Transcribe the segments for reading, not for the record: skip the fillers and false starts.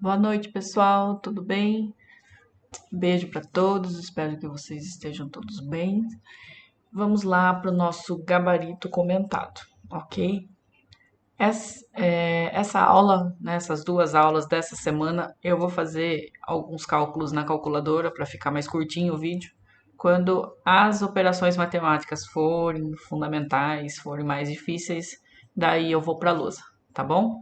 Boa noite, pessoal. Tudo bem? Beijo para todos. Espero que vocês estejam todos bem. Vamos lá para o nosso gabarito comentado, ok? Essa aula, né, essas duas aulas dessa semana, eu vou fazer alguns cálculos na calculadora para ficar mais curtinho o vídeo. Quando as operações matemáticas forem fundamentais, forem mais difíceis, daí eu vou para a lousa, tá bom?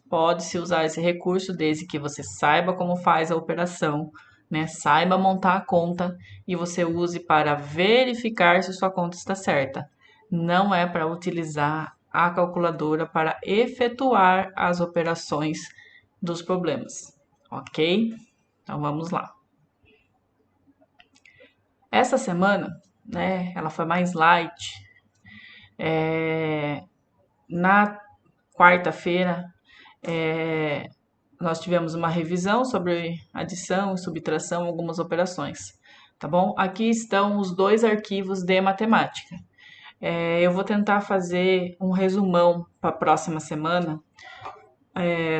Pode-se usar esse recurso desde que você saiba como faz a operação, né? Saiba montar a conta e você use para verificar se sua conta está certa. Não é para utilizar a calculadora para efetuar as operações dos problemas, ok? Então vamos lá. Essa semana, né, ela foi mais light. Na quarta-feira, nós tivemos uma revisão sobre adição e subtração, algumas operações, tá bom? Aqui estão os dois arquivos de matemática. Eu vou tentar fazer um resumão para a próxima semana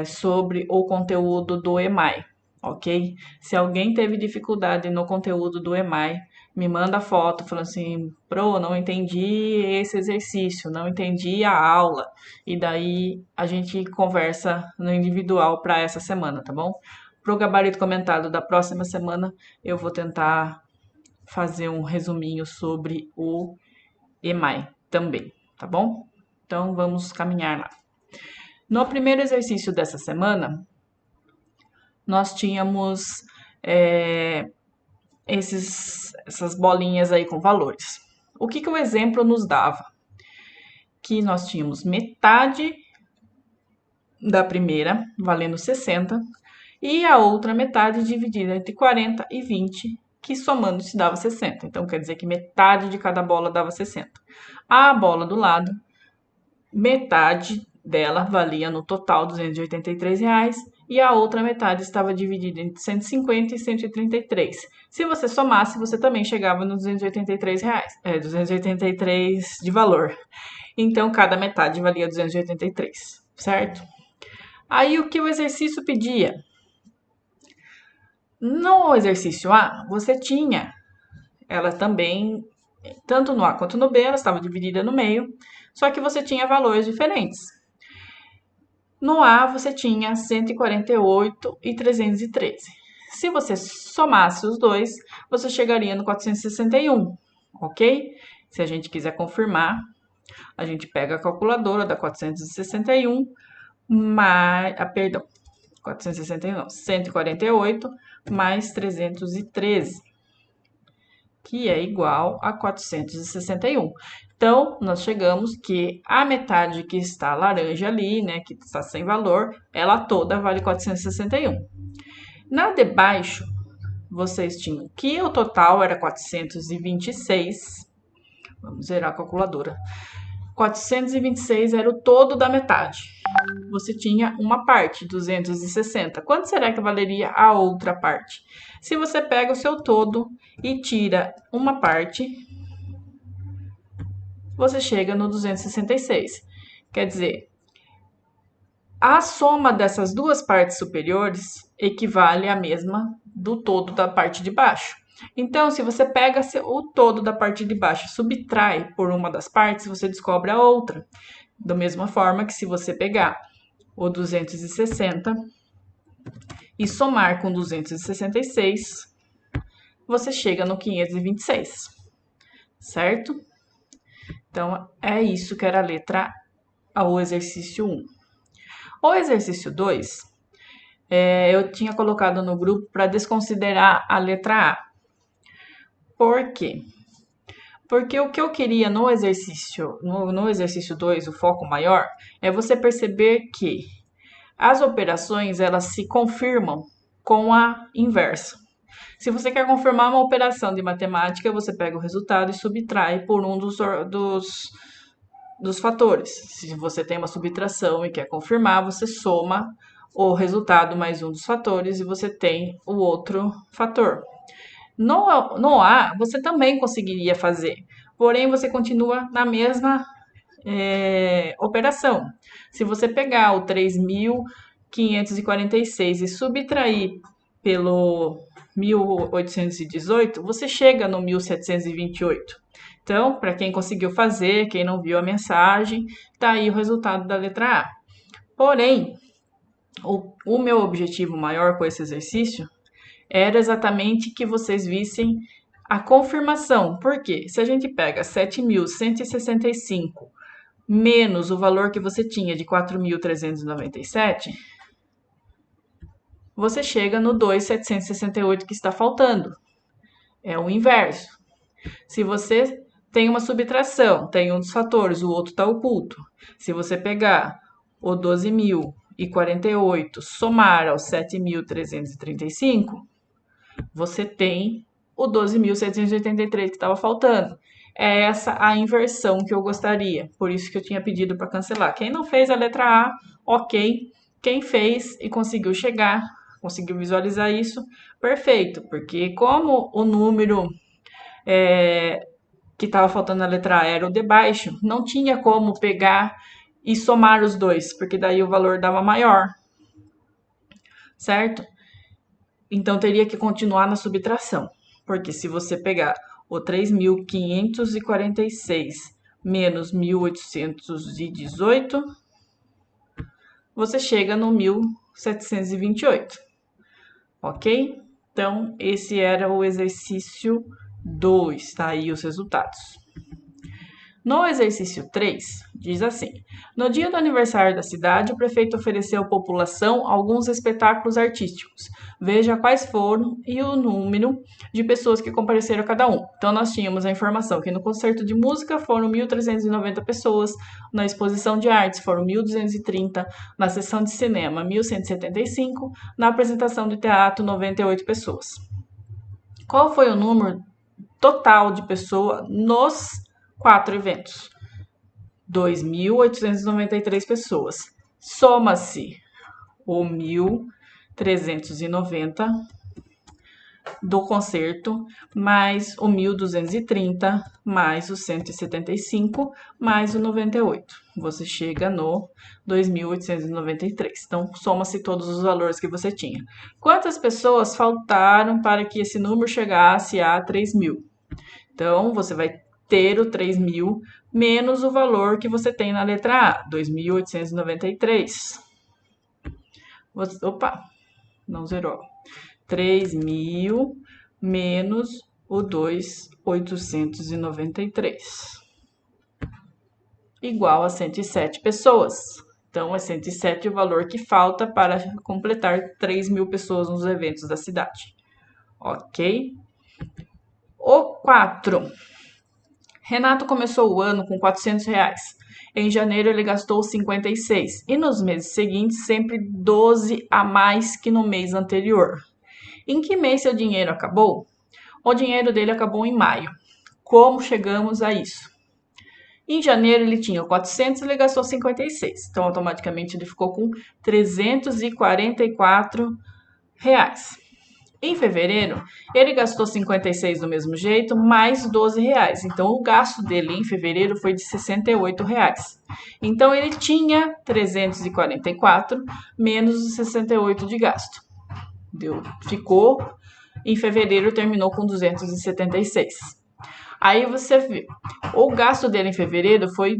sobre o conteúdo do EMAI, ok? Se alguém teve dificuldade no conteúdo do EMAI, me manda foto falando assim, não entendi esse exercício, não entendi a aula. E daí a gente conversa no individual para essa semana, tá bom? Para o gabarito comentado da próxima semana, eu vou tentar fazer um resuminho sobre o EMAI também, tá bom? Então vamos caminhar lá. No primeiro exercício dessa semana, nós tínhamos essas bolinhas aí com valores. O que o exemplo nos dava? Que nós tínhamos metade da primeira, valendo 60, e a outra metade dividida entre 40 e 20, que somando se dava 60. Então, quer dizer que metade de cada bola dava 60. A bola do lado, metade dela valia no total R$ 283 e a outra metade estava dividida entre 150 e 133. Se você somasse, você também chegava nos R$ 283, 283 de valor. Então, cada metade valia 283, certo? Aí, o que o exercício pedia? No exercício A, você tinha ela também, tanto no A quanto no B, ela estava dividida no meio, só que você tinha valores diferentes. No A, você tinha 148 e 313. Se você somasse os dois, você chegaria no 461, ok? Se a gente quiser confirmar, a gente pega a calculadora, dá 461, perdão, 461 não, 148 mais 313, que é igual a 461. Então, nós chegamos que a metade que está laranja ali, né, que está sem valor, ela toda vale 461. Na de baixo, vocês tinham que o total era 426. Vamos zerar a calculadora. 426 era o todo da metade. Você tinha uma parte, 260. Quanto será que valeria a outra parte? Se você pega o seu todo e tira uma parte, você chega no 266. Quer dizer, a soma dessas duas partes superiores equivale à mesma do todo da parte de baixo. Então, se você pega o todo da parte de baixo e subtrai por uma das partes, você descobre a outra. Da mesma forma que se você pegar o 260 e somar com 266, você chega no 526, certo? Então, é isso que era a letra A, o exercício 1. O exercício 2, eu tinha colocado no grupo para desconsiderar a letra A. Por quê? Porque o que eu queria no exercício 2, o foco maior, é você perceber que as operações elas se confirmam com a inversa. Se você quer confirmar uma operação de matemática, você pega o resultado e subtrai por um dos fatores. Se você tem uma subtração e quer confirmar, você soma o resultado mais um dos fatores e você tem o outro fator. No A, você também conseguiria fazer, porém você continua na mesma operação. Se você pegar o 546 e subtrair pelo 1818, você chega no 1728. Então, para quem conseguiu fazer, quem não viu a mensagem, tá aí o resultado da letra A. Porém, o meu objetivo maior com esse exercício era exatamente que vocês vissem a confirmação. Por quê? Se a gente pega 7.165 menos o valor que você tinha de 4.397, você chega no 2.768 que está faltando. É o inverso. Se você tem uma subtração, tem um dos fatores, o outro está oculto. Se você pegar o 12.048 somar aos 7.335, você tem o 12.783 que estava faltando. É essa a inversão que eu gostaria. Por isso que eu tinha pedido para cancelar. Quem não fez a letra A, ok. Quem fez e conseguiu chegar, conseguiu visualizar isso, perfeito. Porque como o número que estava faltando na letra A era o de baixo, não tinha como pegar e somar os dois, porque daí o valor dava maior, certo? Então teria que continuar na subtração, porque se você pegar o 3.546 menos 1.818, você chega no 1.728, ok? Então, esse era o exercício 2, tá aí os resultados. No exercício 3, diz assim: no dia do aniversário da cidade, o prefeito ofereceu à população alguns espetáculos artísticos. Veja quais foram e o número de pessoas que compareceram a cada um. Então, nós tínhamos a informação que no concerto de música foram 1.390 pessoas, na exposição de artes foram 1.230, na sessão de cinema 1.175, na apresentação de teatro 98 pessoas. Qual foi o número total de pessoas nos 4 eventos? 2.893 pessoas. Soma-se o 1.390 do concerto, mais o 1.230, mais o 175, mais o 98. Você chega no 2.893. Então, soma-se todos os valores que você tinha. Quantas pessoas faltaram para que esse número chegasse a 3.000? Então, você vai ter o 3.000 menos o valor que você tem na letra A, 2.893. Opa, não zerou. 3.000 menos o 2.893. Igual a 107 pessoas. Então, é 107 o valor que falta para completar 3.000 pessoas nos eventos da cidade. Ok? O 4. Renato começou o ano com R$ 400. Em janeiro ele gastou 56 e nos meses seguintes sempre 12 a mais que no mês anterior. Em que mês seu dinheiro acabou? O dinheiro dele acabou em maio. Como chegamos a isso? Em janeiro ele tinha 400 e ele gastou 56. Então automaticamente ele ficou com 344 reais. Em fevereiro, ele gastou 56 do mesmo jeito, mais 12 reais. Então, o gasto dele em fevereiro foi de 68 reais. Então, ele tinha 344 menos os 68 de gasto. Ficou, em fevereiro, terminou com 276. Aí você vê, o gasto dele em fevereiro foi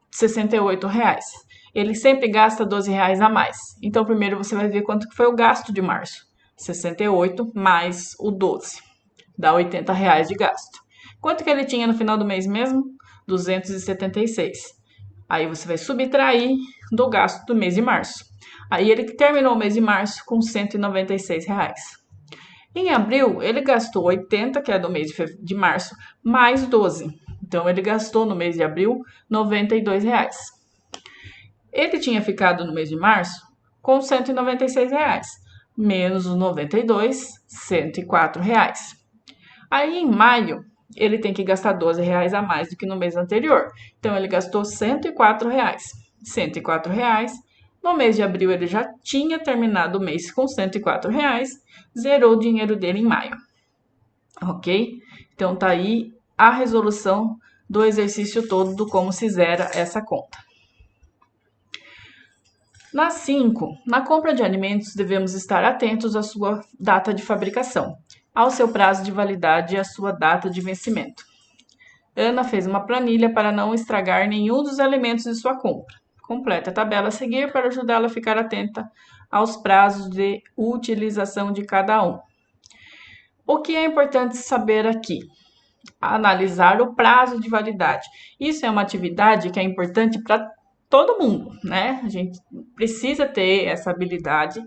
68 reais. Ele sempre gasta 12 reais a mais. Então, primeiro você vai ver quanto que foi o gasto de março. 68 mais o 12. Dá 80 reais de gasto. Quanto que ele tinha no final do mês mesmo? 276. Aí você vai subtrair do gasto do mês de março. Aí ele terminou o mês de março com 196 reais. Em abril, ele gastou 80, que é do mês de março, mais 12. Então, ele gastou no mês de abril 92 reais. Ele tinha ficado no mês de março com 196 reais. Menos os 92, 104 reais. Aí em maio, ele tem que gastar 12 reais a mais do que no mês anterior. Então, ele gastou 104 reais. 104 reais. No mês de abril, ele já tinha terminado o mês com 104 reais. Zerou o dinheiro dele em maio. Ok? Então, tá aí a resolução do exercício todo do como se zera essa conta. Na 5, na compra de alimentos, devemos estar atentos à sua data de fabricação, ao seu prazo de validade e à sua data de vencimento. Ana fez uma planilha para não estragar nenhum dos alimentos de sua compra. Complete a tabela a seguir para ajudá-la a ficar atenta aos prazos de utilização de cada um. O que é importante saber aqui? Analisar o prazo de validade. Isso é uma atividade que é importante para todo mundo, né? A gente precisa ter essa habilidade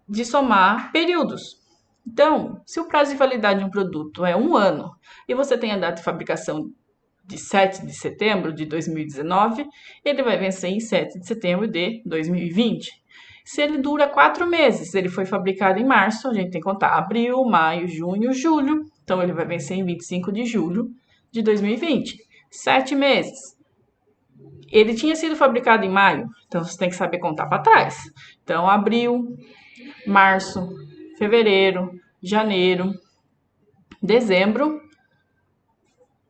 de somar períodos. Então, se o prazo de validade de um produto é 1 ano e você tem a data de fabricação de 7 de setembro de 2019, ele vai vencer em 7 de setembro de 2020. Se ele dura 4 meses, ele foi fabricado em março, a gente tem que contar abril, maio, junho, julho. Então, ele vai vencer em 25 de julho de 2020. 7 meses. Ele tinha sido fabricado em maio, então você tem que saber contar para trás. Então, abril, março, fevereiro, janeiro, dezembro,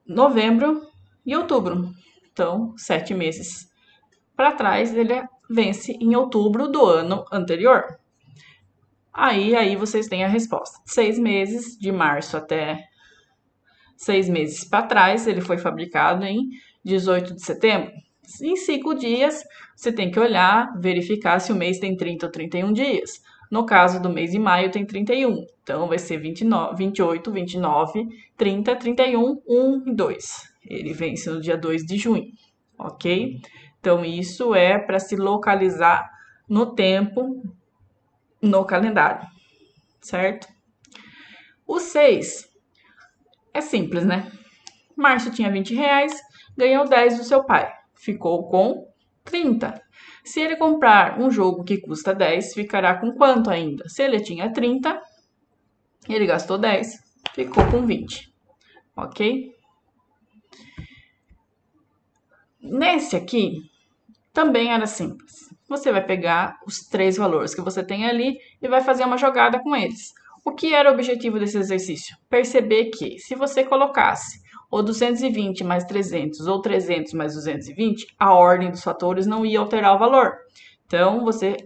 novembro e outubro. Então, 7 meses para trás, ele vence em outubro do ano anterior. Aí vocês têm a resposta. 6 meses, de março até 6 meses para trás, ele foi fabricado em 18 de setembro. Em 5 dias, você tem que olhar, verificar se o mês tem 30 ou 31 dias. No caso do mês de maio, tem 31. Então, vai ser 29, 28, 29, 30, 31, 1 e 2. Ele vence no dia 2 de junho, ok? Então, isso é para se localizar no tempo, no calendário, certo? O 6 é simples, né? Márcio tinha R$20, ganhou 10 do seu pai, ficou com 30. Se ele comprar um jogo que custa 10, ficará com quanto ainda? Se ele tinha 30, ele gastou 10, ficou com 20, ok? Nesse aqui, também era simples. Você vai pegar os 3 valores que você tem ali e vai fazer uma jogada com eles. O que era o objetivo desse exercício? Perceber que, se você colocasse ou 220 mais 300 ou 300 mais 220, a ordem dos fatores não ia alterar o valor. Então, você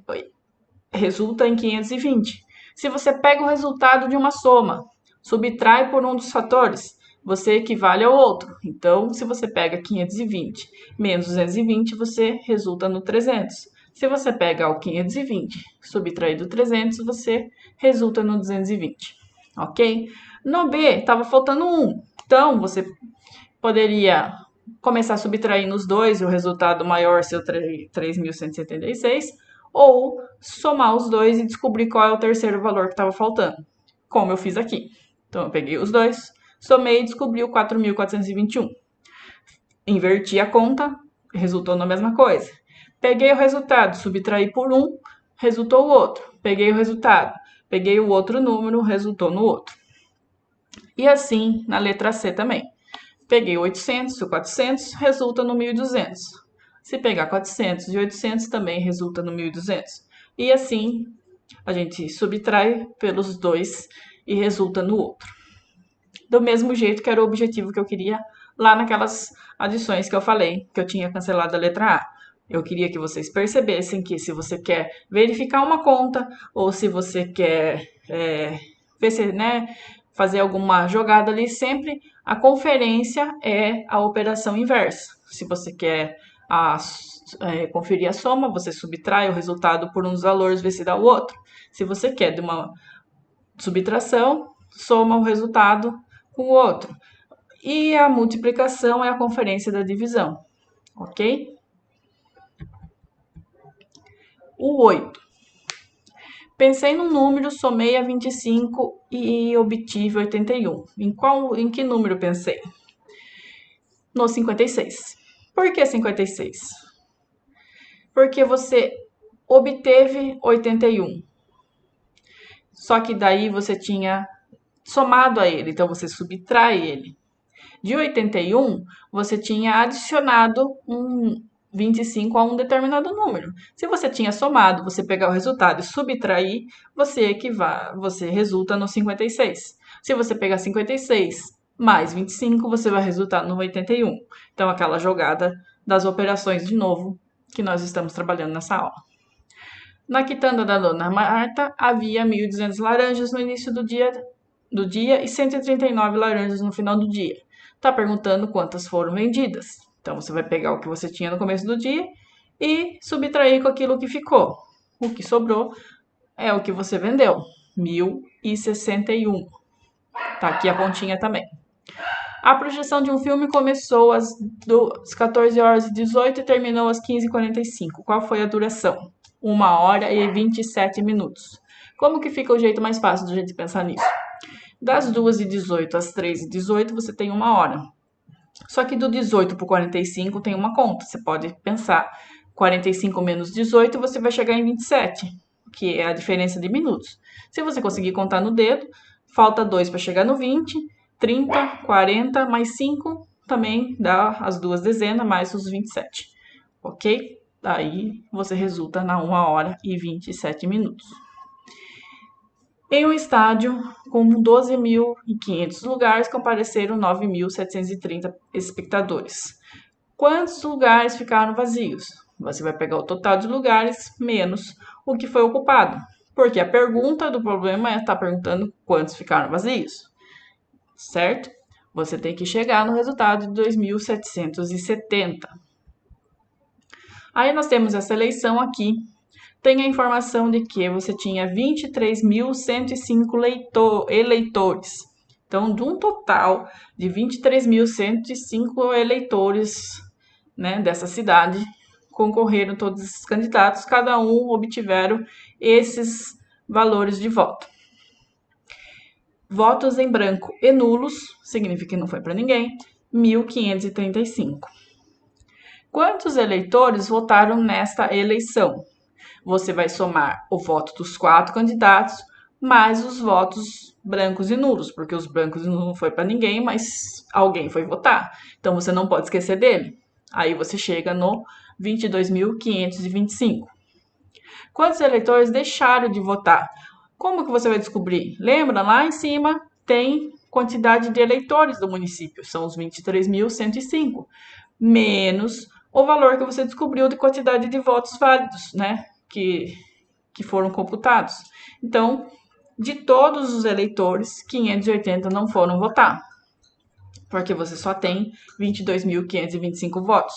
resulta em 520. Se você pega o resultado de uma soma, subtrai por um dos fatores, você equivale ao outro. Então, se você pega 520 menos 220, você resulta no 300. Se você pega o 520 subtraído do 300, você resulta no 220, ok? No B, estava faltando 1. Então, você poderia começar subtraindo os dois e o resultado maior ser o 3.176, ou somar os dois e descobrir qual é o terceiro valor que estava faltando, como eu fiz aqui. Então, eu peguei os dois, somei e descobri o 4.421. Inverti a conta, resultou na mesma coisa. Peguei o resultado, subtraí por um, resultou o outro. Peguei o resultado, peguei o outro número, resultou no outro. E assim na letra C também. Peguei 800 e 400, resulta no 1.200. Se pegar 400 e 800, também resulta no 1.200. E assim a gente subtrai pelos dois e resulta no outro. Do mesmo jeito que era o objetivo que eu queria lá naquelas adições que eu falei, que eu tinha cancelado a letra A. Eu queria que vocês percebessem que se você quer verificar uma conta ou se você quer ver se, fazer alguma jogada ali, sempre a conferência é a operação inversa. Se você quer conferir a soma, você subtrai o resultado por um dos valores, vê se dá o outro. Se você quer de uma subtração, soma o resultado com o outro. E a multiplicação é a conferência da divisão, ok? O 8. Pensei num número, somei a 25 e obtive 81. Em que número pensei? No 56. Por que 56? Porque você obteve 81. Só que daí você tinha somado a ele, então você subtrai ele. De 81, você tinha adicionado um 25 a um determinado número. Se você tinha somado, você pegar o resultado e subtrair, você resulta no 56. Se você pegar 56 mais 25, você vai resultar no 81. Então, aquela jogada das operações de novo que nós estamos trabalhando nessa aula. Na quitanda da dona Marta havia 1.200 laranjas no início do dia e 139 laranjas no final do dia. Está perguntando quantas foram vendidas. Então você vai pegar o que você tinha no começo do dia e subtrair com aquilo que ficou. O que sobrou é o que você vendeu, 1.061. Tá aqui a pontinha também. A projeção de um filme começou às 14 horas e 18 e terminou às 15h45. Qual foi a duração? 1 hora e 27 minutos. Como que fica o jeito mais fácil de pensar nisso? Das 2h18 às 3h18 você tem 1 hora. Só que do 18 para o 45 tem uma conta. Você pode pensar 45 menos 18 você vai chegar em 27, que é a diferença de minutos. Se você conseguir contar no dedo, falta 2 para chegar no 20, 30, 40, mais 5 também dá as duas dezenas, mais os 27. Ok? Aí você resulta na 1 hora e 27 minutos. Em um estádio com 12.500 lugares, compareceram 9.730 espectadores. Quantos lugares ficaram vazios? Você vai pegar o total de lugares menos o que foi ocupado. Porque a pergunta do problema é estar perguntando quantos ficaram vazios. Certo? Você tem que chegar no resultado de 2.770. Aí nós temos essa eleição aqui. Tem a informação de que você tinha 23.105 eleitores. Então, de um total de 23.105 eleitores, né, dessa cidade, concorreram todos esses candidatos, cada um obtiveram esses valores de voto. Votos em branco e nulos, significa que não foi para ninguém, 1.535. Quantos eleitores votaram nesta eleição? Você vai somar o voto dos 4 candidatos mais os votos brancos e nulos, porque os brancos e nulos não foi para ninguém, mas alguém foi votar. Então você não pode esquecer dele. Aí você chega no 22.525. Quantos eleitores deixaram de votar? Como que você vai descobrir? Lembra, lá em cima tem quantidade de eleitores do município, são os 23.105, menos o valor que você descobriu de quantidade de votos válidos, né? Que foram computados. Então, de todos os eleitores, 580 não foram votar, porque você só tem 22.525 votos.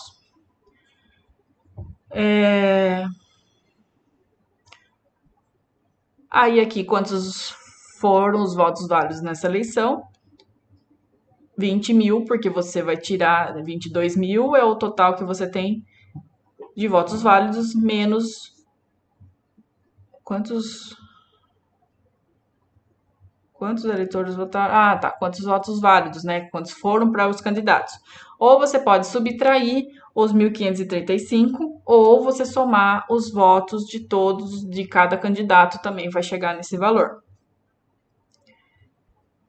Aí aqui, quantos foram os votos válidos nessa eleição? 20.000, porque você vai tirar 22.000, é o total que você tem de votos válidos, menos quantos eleitores votaram? Ah, tá. Quantos votos válidos, né? Quantos foram para os candidatos. Ou você pode subtrair os 1.535, ou você somar os votos de todos, de cada candidato também vai chegar nesse valor.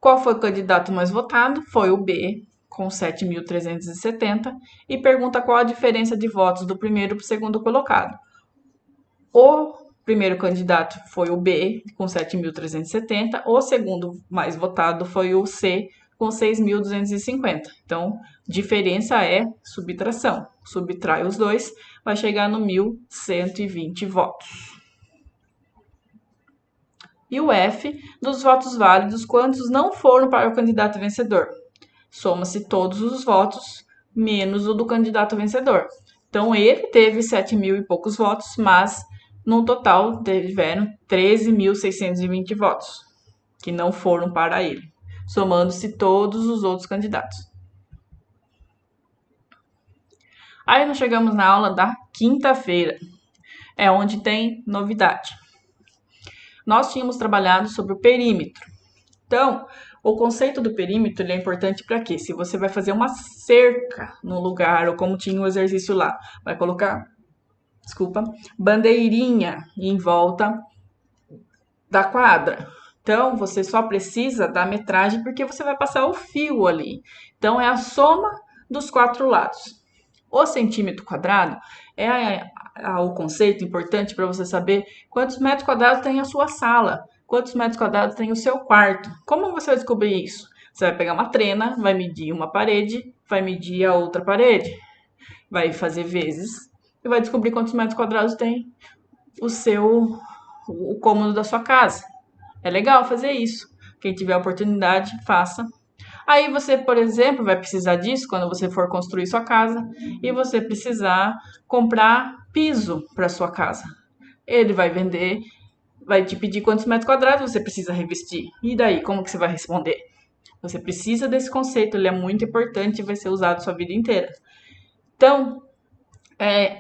Qual foi o candidato mais votado? Foi o B, com 7.370, e pergunta qual a diferença de votos do primeiro para o segundo colocado. O primeiro candidato foi o B, com 7.370. O segundo mais votado foi o C, com 6.250. Então, diferença é subtração. Subtrai os dois, vai chegar no 1.120 votos. E o F, dos votos válidos, quantos não foram para o candidato vencedor? Soma-se todos os votos, menos o do candidato vencedor. Então, ele teve 7.000 e poucos votos, mas no total, tiveram 13.620 votos, que não foram para ele, somando-se todos os outros candidatos. Aí nós chegamos na aula da quinta-feira, é onde tem novidade. Nós tínhamos trabalhado sobre o perímetro. Então, o conceito do perímetro ele é importante para quê? Se você vai fazer uma cerca no lugar, ou como tinha o exercício lá, vai colocar bandeirinha em volta da quadra. Então, você só precisa da metragem porque você vai passar o fio ali. Então, é a soma dos 4 lados. O centímetro quadrado é o conceito importante para você saber quantos metros quadrados tem a sua sala, quantos metros quadrados tem o seu quarto. Como você vai descobrir isso? Você vai pegar uma trena, vai medir uma parede, vai medir a outra parede, vai fazer vezes e vai descobrir quantos metros quadrados tem o cômodo da sua casa. É legal fazer isso. Quem tiver oportunidade, faça. Aí você, por exemplo, vai precisar disso quando você for construir sua casa e você precisar comprar piso para sua casa. Ele vai vender, vai te pedir quantos metros quadrados você precisa revestir. E daí, como que você vai responder? Você precisa desse conceito, ele é muito importante e vai ser usado sua vida inteira. Então,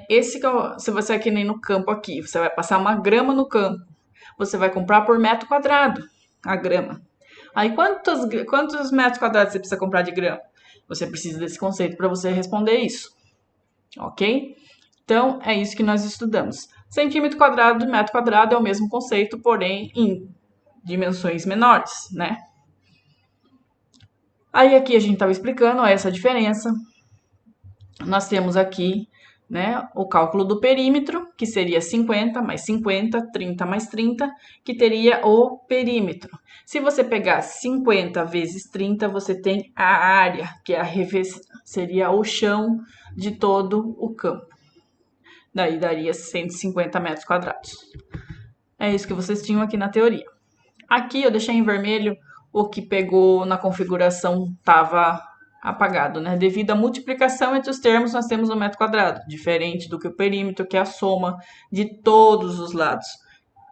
esse que se você é que nem no campo aqui, você vai passar uma grama no campo, você vai comprar por metro quadrado a grama. Aí quantos metros quadrados você precisa comprar de grama? Você precisa desse conceito para você responder isso, ok? Então é isso que nós estudamos. Centímetro quadrado e metro quadrado é o mesmo conceito, porém em dimensões menores, né? Aí aqui a gente estava explicando essa diferença. Nós temos aqui, né, o cálculo do perímetro, que seria 50 mais 50, 30 mais 30, que teria o perímetro. Se você pegar 50 vezes 30, você tem a área, que é seria o chão de todo o campo. Daí daria 150 metros quadrados. É isso que vocês tinham aqui na teoria. Aqui eu deixei em vermelho o que pegou na configuração estava apagado, né? Devido à multiplicação entre os termos, nós temos o metro quadrado, diferente do que o perímetro, que é a soma de todos os lados.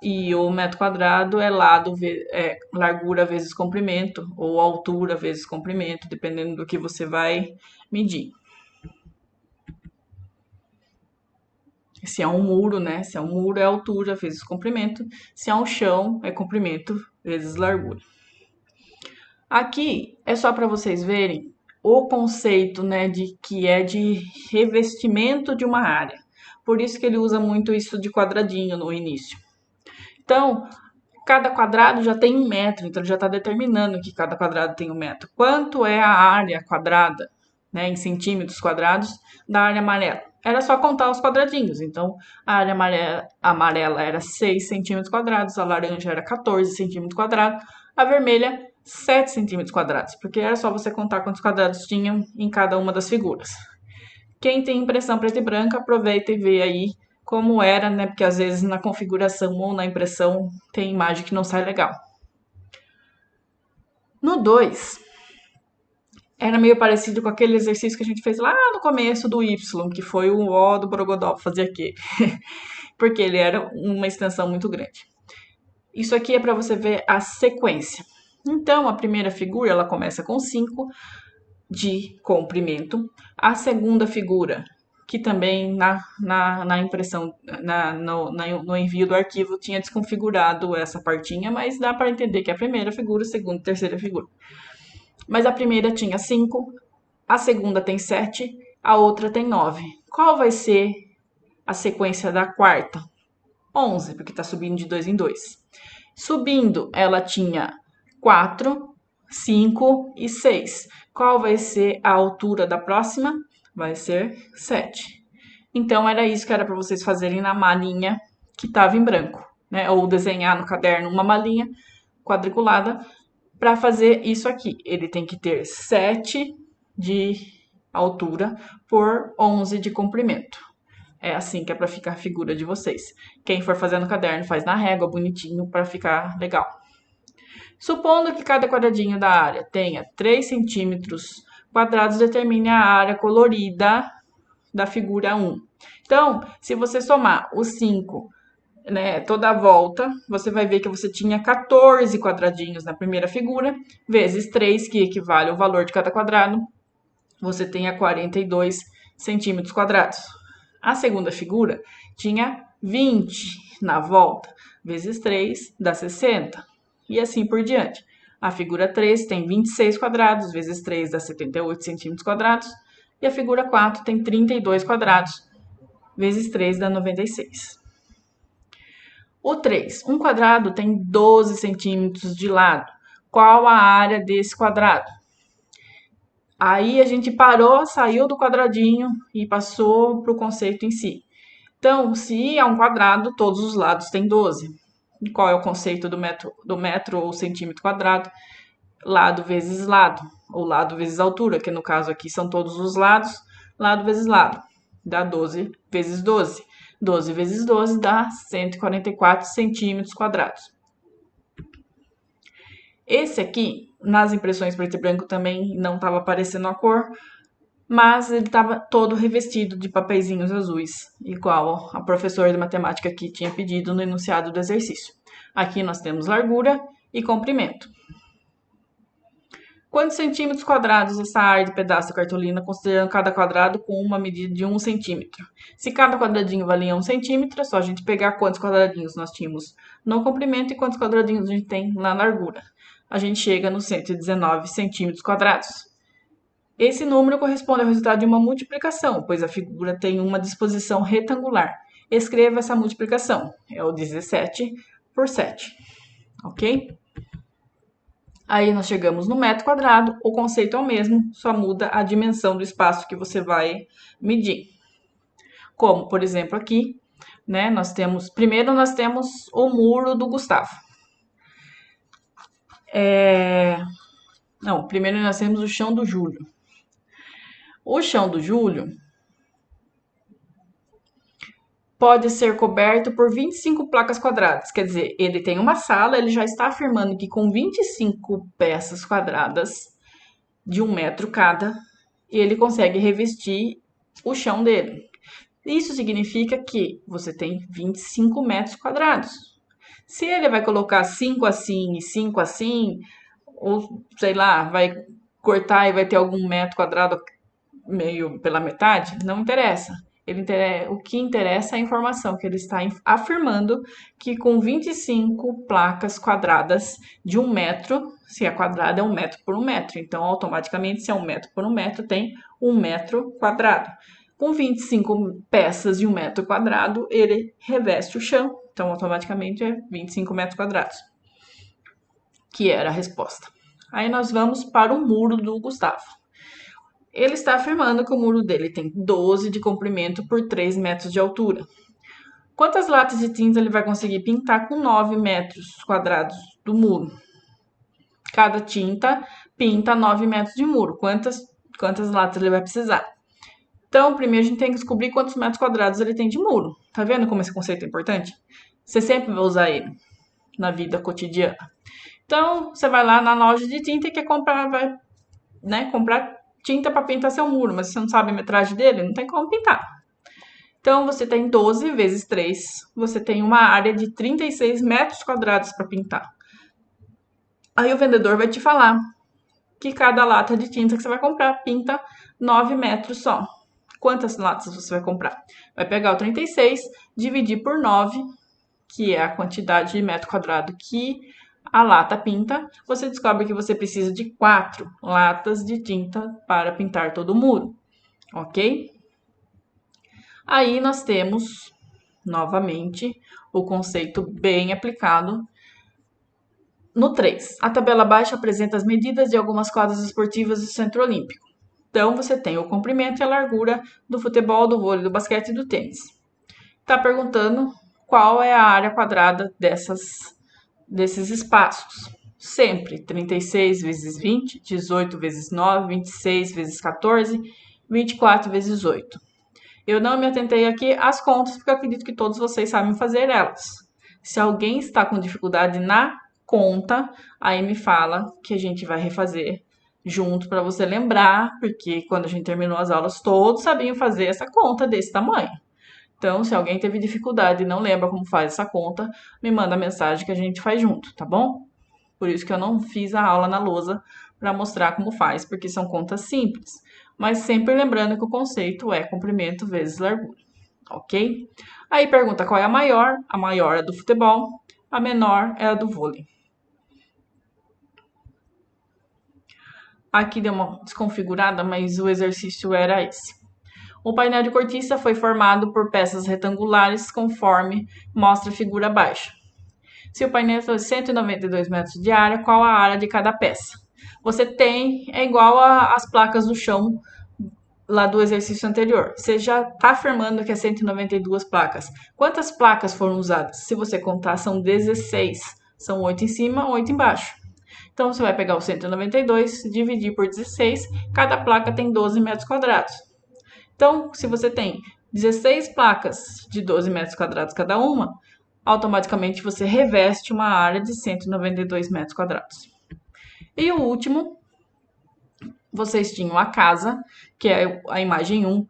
E o metro quadrado é largura vezes comprimento, ou altura vezes comprimento, dependendo do que você vai medir. Se é um muro, né? Se é um muro, é altura vezes comprimento. Se é um chão, é comprimento vezes largura. Aqui é só para vocês verem o conceito, né, de revestimento de uma área. Por isso que ele usa muito isso de quadradinho no início. Então, cada quadrado já tem 1 metro, então ele já está determinando que cada quadrado tem 1 metro. Quanto é a área quadrada, né, em centímetros quadrados, da área amarela? Era só contar os quadradinhos. Então, a área amarela era 6 centímetros quadrados, a laranja era 14 centímetros quadrados, a vermelha 7 centímetros quadrados, porque era só você contar quantos quadrados tinham em cada uma das figuras. Quem tem impressão preta e branca, aproveita e vê aí como era, né? Porque às vezes na configuração ou na impressão tem imagem que não sai legal. No 2, era meio parecido com aquele exercício que a gente fez lá no começo do Y, que foi o O do Borogodó fazer aqui. Porque ele era uma extensão muito grande. Isso aqui é para você ver a sequência. Então, a primeira figura, ela começa com 5 de comprimento. A segunda figura, que também na impressão, no envio do arquivo, tinha desconfigurado essa partinha, mas dá para entender que é a primeira figura, a segunda e terceira figura. Mas a primeira tinha 5, a segunda tem 7, a outra tem 9. Qual vai ser a sequência da quarta? 11, porque está subindo de 2 em 2. Subindo, ela tinha 4, 5 e 6. Qual vai ser a altura da próxima? Vai ser 7. Então, era isso que era para vocês fazerem na malinha que estava em branco, né? Ou desenhar no caderno uma malinha quadriculada para fazer isso aqui. Ele tem que ter 7 de altura por 11 de comprimento. É assim que é para ficar a figura de vocês. Quem for fazer no caderno, faz na régua, bonitinho, para ficar legal. Supondo que cada quadradinho da área tenha 3 centímetros quadrados, determine a área colorida da figura 1. Então, se você somar os 5, né, toda a volta, você vai ver que você tinha 14 quadradinhos na primeira figura, vezes 3, que equivale ao valor de cada quadrado, você tenha 42 centímetros quadrados. A segunda figura tinha 20 na volta, vezes 3 dá 60. E assim por diante. A figura 3 tem 26 quadrados, vezes 3 dá 78 centímetros quadrados. E a figura 4 tem 32 quadrados, vezes 3 dá 96. O 3, um quadrado tem 12 centímetros de lado. Qual a área desse quadrado? Aí a gente parou, saiu do quadradinho e passou para o conceito em si. Então, se é um quadrado, todos os lados têm 12. E qual é o conceito do metro ou centímetro quadrado? Lado vezes lado, ou lado vezes altura, que no caso aqui são todos os lados, lado vezes lado, dá 12 vezes 12. 12 vezes 12 dá 144 centímetros quadrados. Esse aqui, nas impressões preto e branco também não estava aparecendo a cor, mas ele estava todo revestido de papeizinhos azuis, igual a professora de matemática aqui tinha pedido no enunciado do exercício. Aqui nós temos largura e comprimento. Quantos centímetros quadrados essa área de pedaço de cartolina, considerando cada quadrado com uma medida de 1 centímetro? Se cada quadradinho valia 1 centímetro, é só a gente pegar quantos quadradinhos nós tínhamos no comprimento e quantos quadradinhos a gente tem na largura. A gente chega nos 119 centímetros quadrados. Esse número corresponde ao resultado de uma multiplicação, pois a figura tem uma disposição retangular. Escreva essa multiplicação. É o 17 por 7. Ok? Aí nós chegamos no metro quadrado, o conceito é o mesmo, só muda a dimensão do espaço que você vai medir. Como, por exemplo, aqui, né, primeiro nós temos o muro do Gustavo. Primeiro nós temos o chão do Júlio. O chão do Júlio pode ser coberto por 25 placas quadradas. Quer dizer, ele tem uma sala, ele já está afirmando que com 25 peças quadradas de 1 metro cada, ele consegue revestir o chão dele. Isso significa que você tem 25 metros quadrados. Se ele vai colocar 5 assim e 5 assim, ou sei lá, vai cortar e vai ter algum metro quadrado meio pela metade, não interessa. O que interessa é a informação que ele está afirmando que com 25 placas quadradas de 1 metro, se é quadrada é 1 metro por 1 metro, então automaticamente se é 1 metro por 1 metro tem 1 metro quadrado. Com 25 peças de 1 metro quadrado, ele reveste o chão, então automaticamente é 25 metros quadrados, que era a resposta. Aí nós vamos para o muro do Gustavo. Ele está afirmando que o muro dele tem 12 de comprimento por 3 metros de altura. Quantas latas de tinta ele vai conseguir pintar com 9 metros quadrados do muro? Cada tinta pinta 9 metros de muro. Quantas latas ele vai precisar? Então, primeiro a gente tem que descobrir quantos metros quadrados ele tem de muro. Tá vendo como esse conceito é importante? Você sempre vai usar ele na vida cotidiana. Então, você vai lá na loja de tinta e quer comprar, comprar tinta para pintar seu muro, mas você não sabe a metragem dele, não tem como pintar. Então, você tem 12 vezes 3, você tem uma área de 36 metros quadrados para pintar. Aí o vendedor vai te falar que cada lata de tinta que você vai comprar pinta 9 metros só. Quantas latas você vai comprar? Vai pegar o 36, dividir por 9, que é a quantidade de metro quadrado que a lata pinta, você descobre que você precisa de 4 latas de tinta para pintar todo o muro, ok? Aí nós temos, novamente, o conceito bem aplicado no 3. A tabela abaixo apresenta as medidas de algumas quadras esportivas do Centro Olímpico. Então, você tem o comprimento e a largura do futebol, do vôlei, do basquete e do tênis. Está perguntando qual é a área quadrada desses espaços. Sempre 36 vezes 20, 18 vezes 9, 26 vezes 14, 24 vezes 8. Eu não me atentei aqui às contas, porque eu acredito que todos vocês sabem fazer elas. Se alguém está com dificuldade na conta, aí me fala que a gente vai refazer junto para você lembrar, porque quando a gente terminou as aulas, todos sabiam fazer essa conta desse tamanho. Então, se alguém teve dificuldade e não lembra como faz essa conta, me manda mensagem que a gente faz junto, tá bom? Por isso que eu não fiz a aula na lousa para mostrar como faz, porque são contas simples. Mas sempre lembrando que o conceito é comprimento vezes largura, ok? Aí pergunta qual é a maior é a do futebol, a menor é a do vôlei. Aqui deu uma desconfigurada, mas o exercício era esse. O painel de cortiça foi formado por peças retangulares, conforme mostra a figura abaixo. Se o painel tem 192 metros de área, qual a área de cada peça? Você é igual às placas do chão lá do exercício anterior. Você já está afirmando que é 192 placas. Quantas placas foram usadas? Se você contar, são 16. São 8 em cima, 8 embaixo. Então, você vai pegar o 192, dividir por 16, cada placa tem 12 metros quadrados. Então, se você tem 16 placas de 12 metros quadrados cada uma, automaticamente você reveste uma área de 192 metros quadrados. E o último, vocês tinham a casa, que é a imagem 1,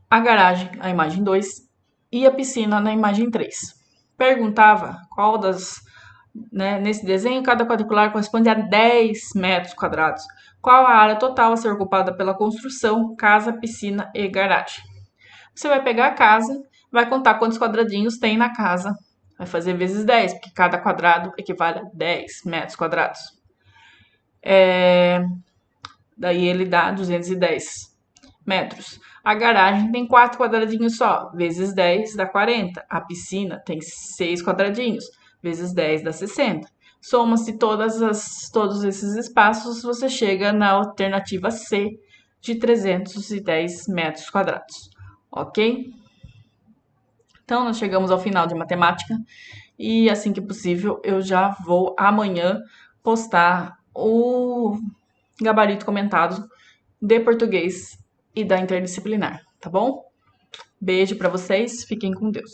a garagem, a imagem 2, e a piscina na imagem 3. Perguntava qual das, né, nesse desenho, cada quadricular corresponde a 10 metros quadrados. Qual a área total a ser ocupada pela construção, casa, piscina e garagem? Você vai pegar a casa, vai contar quantos quadradinhos tem na casa, vai fazer vezes 10, porque cada quadrado equivale a 10 metros quadrados. Daí ele dá 210 metros. A garagem tem 4 quadradinhos só, vezes 10 dá 40. A piscina tem 6 quadradinhos, vezes 10 dá 60. Soma-se todos esses espaços, você chega na alternativa C de 310 metros quadrados. Ok? Então, nós chegamos ao final de matemática e assim que possível eu já vou amanhã postar o gabarito comentado de português e da interdisciplinar, tá bom? Beijo para vocês, fiquem com Deus.